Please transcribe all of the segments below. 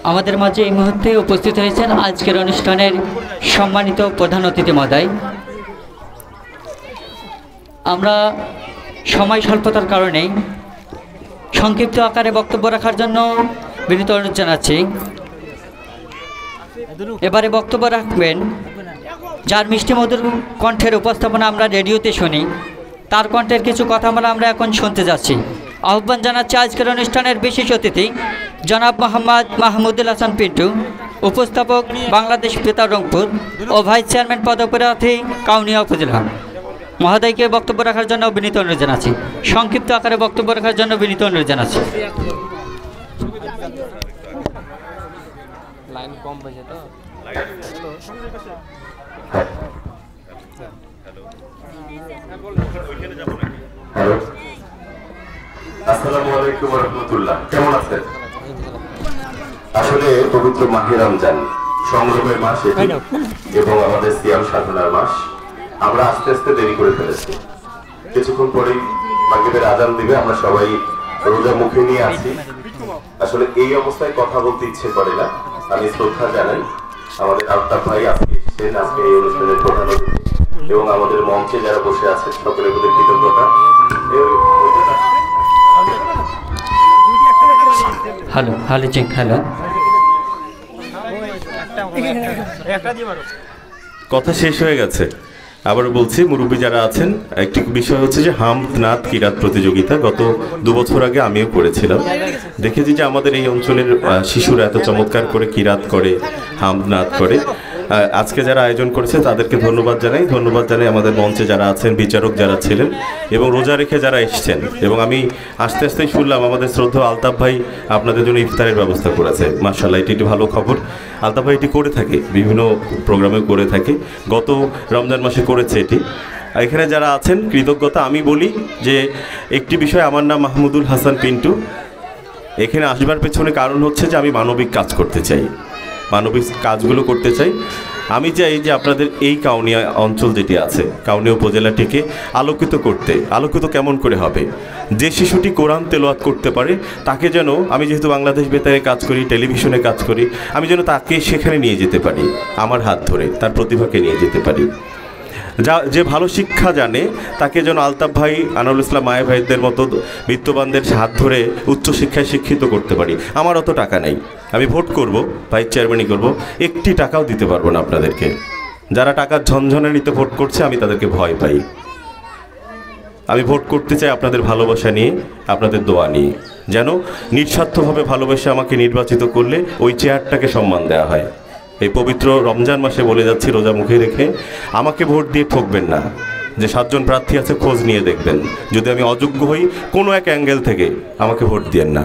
আমাদের মাঝে এই মুহূর্তে উপস্থিত হয়েছেন আজকের অনুষ্ঠানের সম্মানিত প্রধান অতিথি মহোদয়। আমরা সময় স্বল্পতার কারণে সংক্ষিপ্ত আকারে বক্তব্য রাখার জন্য বিনীত অনুরোধ জানাচ্ছি। এবারে বক্তব্য রাখবেন যার মিষ্টি মধুর কণ্ঠের উপস্থাপনা আমরা রেডিওতে শুনি, তার কণ্ঠের কিছু কথা আমরা এখন শুনতে যাচ্ছি। আহ্বান জানাচ্ছি আজকের অনুষ্ঠানের বিশেষ অতিথি জনাব মোহাম্মদ মাহমুদুল হাসান পিন্টু, উপস্থাপক বাংলাদেশ বেতার রংপুর ও ভাইস চেয়ারম্যান পদপ্রার্থী কাউনিয়া উপজেলা। মহোদয়কে বক্তব্য রাখার জন্য বিনীত অনুরোধ জানাচ্ছি। সংক্ষিপ্ত আকারে বক্তব্য রাখার জন্য বিনীত অনুরোধ জানাচ্ছি। লাইন কম বাজে তো। আসসালামু আলাইকুম ওয়া রাহমাতুল্লাহ। কেমন আছেন? আসলে পবিত্র মাহে রমজান সংগ্রামের মাস এটি এবং আমাদের সিয়াম সাধনার মাস। আমরা আস্তে আস্তে দেরি করে ফেলেছি, কিছুক্ষণ পরেই মাগরিবের আযান দিবে। আমরা সবাই রোজা মুখে নিয়ে আছি। আসলে এই অবস্থায় কথা বলতে ইচ্ছে করে না। আমি শ্রদ্ধা জানাই আমাদের আলতাফ ভাই আজকে এসেছেন, আজকে এই অনুষ্ঠানের প্রধান অতিথি এবং আমাদের মঞ্চে যারা বসে আছেন সকলের প্রতি কৃতজ্ঞতা। Hello hello check hello. কথা শেষ হয়ে গেছে। আবার বলছি, মুরব্বী যারা আছেন, একটি বিষয় হচ্ছে যে হামদ নাত কিরাত প্রতিযোগিতা গত 2 বছর আগে আমিও করেছিলাম। দেখেছি যে আমাদের এই অঞ্চলের শিশুরা এত চমৎকার করে কিরাত করে, হামদ নাত করে। আজকে যারা আয়োজন করেছে তাদেরকে ধন্যবাদ জানাই আমাদের মঞ্চে যারা আছেন, বিচারক যারা ছিলেন এবং রোজা রেখে যারা এসছেন। এবং আমি আস্তে আস্তে শুনলাম আমাদের শ্রদ্ধা আলতাফ ভাই আপনাদের জন্য ইফতারের ব্যবস্থা করেছে। মাশাআল্লাহ, এটি একটি ভালো খবর। আলতাফ ভাই এটি করে থাকে, বিভিন্ন প্রোগ্রামে করে থাকে, গত রমজান মাসে করেছে এটি। এখানে যারা আছেন কৃতজ্ঞতা। আমি বলি যে একটি বিষয়, আমার নাম মাহমুদুল হাসান পিন্টু। এখানে আসবার পেছনে কারণ হচ্ছে যে আমি মানবিক কাজ করতে চাই, মানবিক কাজগুলো করতে চাই। আমি চাই যে আপনাদের এই কাউনিয়া অঞ্চল যেটি আছে, কাউনিয়া উপজেলাটিকে আলোকিত করতে। আলোকিত কেমন করে হবে? যে শিশুটি কোরআন তেলাওয়াত করতে পারে তাকে যেন, আমি যেহেতু বাংলাদেশ বেতারে কাজ করি, টেলিভিশনে কাজ করি, আমি যেন তাকে সেখানে নিয়ে যেতে পারি, আমার হাত ধরে তার প্রতিভাকে নিয়ে যেতে পারি। যে ভালো শিক্ষা জানে তাকে যেন আলতাফ ভাই, আনোয়ারুল ইসলাম মায়া ভাইদের মতো বিত্তবানদের হাত ধরে উচ্চশিক্ষায় শিক্ষিত করতে পারি। আমার অত টাকা নেই, আমি ভোট করব, ভাইস চেয়ারম্যানই করব, একটি টাকাও দিতে পারবো না আপনাদেরকে। যারা টাকার ঝনঝনানিতে ভোট করছে আমি তাদেরকে ভয় পাই। আমি ভোট করতে চাই আপনাদের ভালোবাসা নিয়ে, আপনাদের দোয়া নিয়ে, যেন নিঃস্বার্থভাবে ভালোবেসে আমাকে নির্বাচিত করলে ওই চেয়ারটাকে সম্মান দেওয়া হয়। এই পবিত্র রমজান মাসে বলে যাচ্ছি, রোজা মুখে রেখে আমাকে ভোট দিয়ে ঠকবেন না। যে 7 জন প্রার্থী আছে খোঁজ নিয়ে দেখবেন, যদি আমি অযোগ্য হই কোনো এক অ্যাঙ্গেল থেকে আমাকে ভোট দিয়েন না।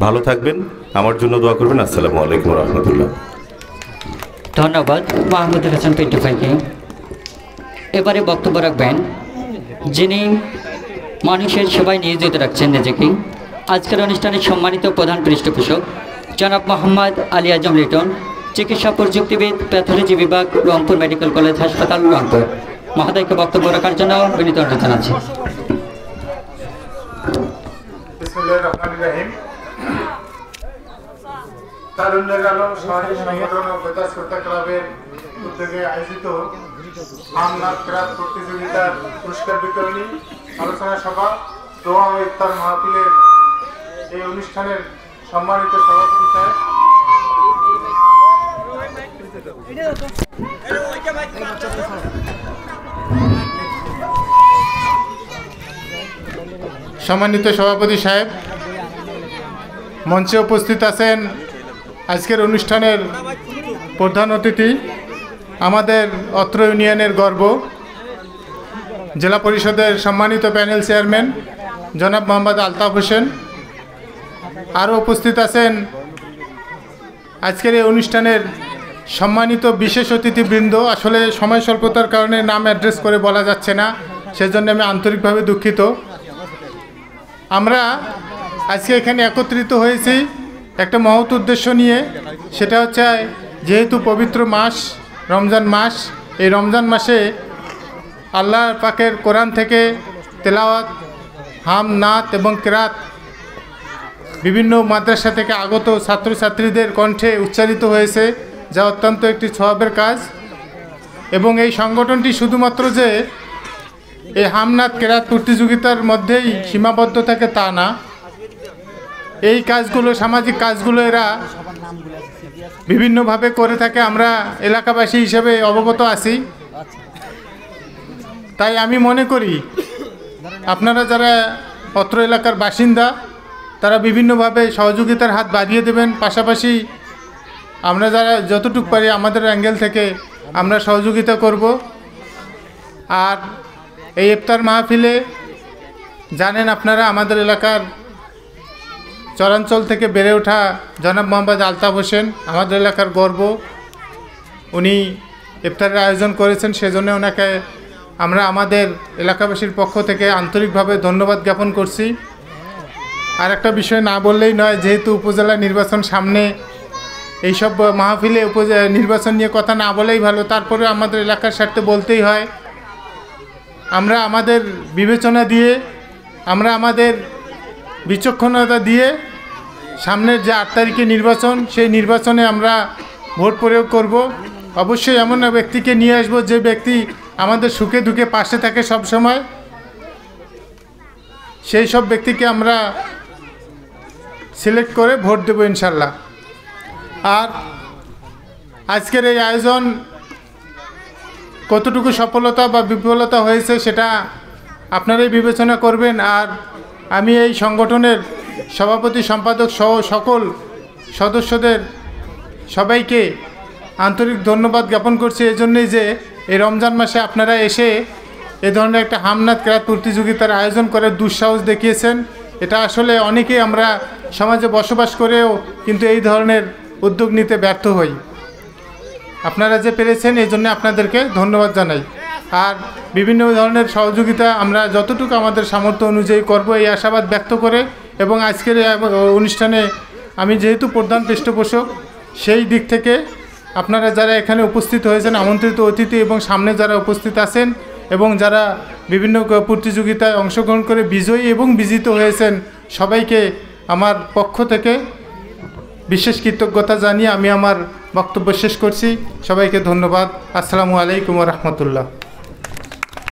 ভালো থাকবেন, আমার জন্য দোয়া করবেন। আসসালামু আলাইকুম রহমতুল্লাহ। ধন্যবাদ মাহমুদুল হাসান পিন্টু ভাইকে। এবারে বক্তব্য রাখবেন যিনি মানুষের সেবায় নিয়োজিত রাখছেন নিজেকে, আজকের অনুষ্ঠানের সম্মানিত প্রধান পৃষ্ঠপোষক জনাব মোহাম্মদ আলী আজম লিটন, চিকিৎসা প্রযুক্তিবিদ, প্যাথোলজি বিভাগ, রংপুর মেডিকেল কলেজ হাসপাতাল, রংপুর। মহোদয়কে বক্তব্য রাখার জন্য বিনীত অনুরোধ জানাচ্ছি। বিসমিল্লাহির রহমানির রহিম। তারুণ্যের আলো সমাজ সংগঠন ও বেতার শ্রোতা ক্লাবের উদ্যোগে আয়োজিত হামনাত কিরাত প্রতিযোগিতার পুরস্কার বিতরণী আলোচনা সভা, দোয়া ও ইফতার মাহফিলের এই অনুষ্ঠানের সম্মানিত সভাপতি সাহেব, সম্মানিত সভাপতি সাহেব, মঞ্চে উপস্থিত আছেন আজকের অনুষ্ঠানের প্রধান অতিথি, আমাদের অত্র ইউনিয়নের গর্ব, জেলা পরিষদের সম্মানিত প্যানেল চেয়ারম্যান জনাব মোহাম্মদ আলতাফ হোসেন। আরও উপস্থিত আছেন আজকের এই অনুষ্ঠানের সম্মানিত বিশেষ অতিথিবৃন্দ। আসলে সময় স্বল্পতার কারণে নাম অ্যাড্রেস করে বলা যাচ্ছে না, সেজন্য আমি আন্তরিকভাবে দুঃখিত। আমরা আজকে এখানে একত্রিত হয়েছি একটা মহৎ উদ্দেশ্য নিয়ে, সেটা হচ্ছে যেহেতু পবিত্র মাস রমজান মাস, এই রমজান মাসে আল্লাহ পাকের কোরআন থেকে তেলাওয়াত, হাম, নাত এবং কিরাত বিভিন্ন মাদ্রাসা থেকে আগত ছাত্রছাত্রীদের কণ্ঠে উচ্চারিত হয়েছে, যা অত্যন্ত একটি সওয়াবের কাজ। এবং এই সংগঠনটি শুধুমাত্র যে এই হামনাত কেরাত প্রতিযোগিতার মধ্যেই সীমাবদ্ধ থাকে তা না, এই কাজগুলো, সামাজিক কাজগুলো এরা বিভিন্নভাবে করে থাকে। আমরা এলাকাবাসী হিসেবে অবগত আছি। তাই আমি মনে করি আপনারা যারা অত্র এলাকার বাসিন্দা তারা বিভিন্নভাবে সহযোগিতার হাত বাড়িয়ে দেবেন। পাশাপাশি আমরা যারা যতটুকু পারি আমাদের অ্যাঙ্গেল থেকে আমরা সহযোগিতা করব। আর এই ইফতার মাহফিলে জানেন আপনারা, আমাদের এলাকার চরাঞ্চল থেকে বেড়ে ওঠা জনাব মোহাম্মদ আলতাফ হোসেন আমাদের এলাকার গর্ব। উনি ইফতারের আয়োজন করেছেন, সেজন্য ওনাকে আমরা আমাদের এলাকাবাসীর পক্ষ থেকে আন্তরিকভাবে ধন্যবাদ জ্ঞাপন করছি। আর একটা বিষয় না বললেই নয়, যেহেতু উপজেলা নির্বাচন সামনে, এইসব মাহফিলে নির্বাচন নিয়ে কথা না বলেই ভালো। তারপরে আমাদের এলাকার স্বার্থে বলতেই হয়। আমরা আমাদের বিবেচনা দিয়ে, আমরা আমাদের বিচক্ষণতা দিয়ে সামনের যে 8 তারিখে নির্বাচন, সেই নির্বাচনে আমরা ভোট প্রয়োগ করব। অবশ্যই এমন এক ব্যক্তিকে নিয়ে আসব যে ব্যক্তি আমাদের সুখে দুঃখে পাশে থাকে সব সময়। সেই সব ব্যক্তিকে আমরা সিলেক্ট করে ভোট দেব ইনশাল্লাহ। আর আজকের এই আয়োজন কতটুকু সফলতা বা বিফলতা হয়েছে সেটা আপনারাই বিবেচনা করবেন। আর আমি এই সংগঠনের সভাপতি সম্পাদক সহ সকল সদস্যদের সবাইকে আন্তরিক ধন্যবাদ জ্ঞাপন করছি এই জন্যই যে এই রমজান মাসে আপনারা এসে এ ধরনের একটা হামনাত কেরাত প্রতিযোগিতার আয়োজন করার দুঃসাহস দেখিয়েছেন। এটা আসলে অনেকেই আমরা সমাজে বসবাস করেও কিন্তু এই ধরনের উদ্যোগ নিতে ব্যর্থ হই। আপনারা যে পেরেছেন এই জন্য আপনাদেরকে ধন্যবাদ জানাই। আর বিভিন্ন ধরনের সহযোগিতা আমরা যতটুকু আমাদের সামর্থ্য অনুযায়ী করব এই আশাবাদ ব্যক্ত করে, এবং আজকের এই অনুষ্ঠানে আমি যেহেতু প্রধান পৃষ্ঠপোষক, সেই দিক থেকে আপনারা যারা এখানে উপস্থিত হয়েছেন, আমন্ত্রিত অতিথি এবং সামনে যারা উপস্থিত আছেন এবং যারা বিভিন্ন প্রতিযোগিতায় অংশগ্রহণ করে বিজয়ী এবং বিজিত হয়েছেন, সবাইকে আমার পক্ষ থেকে বিশেষ কৃতজ্ঞতা জানিয়ে আমি আমার বক্তব্য শেষ করছি। সবাইকে ধন্যবাদ। আসসালামু আলাইকুম ওয়া রাহমাতুল্লাহ।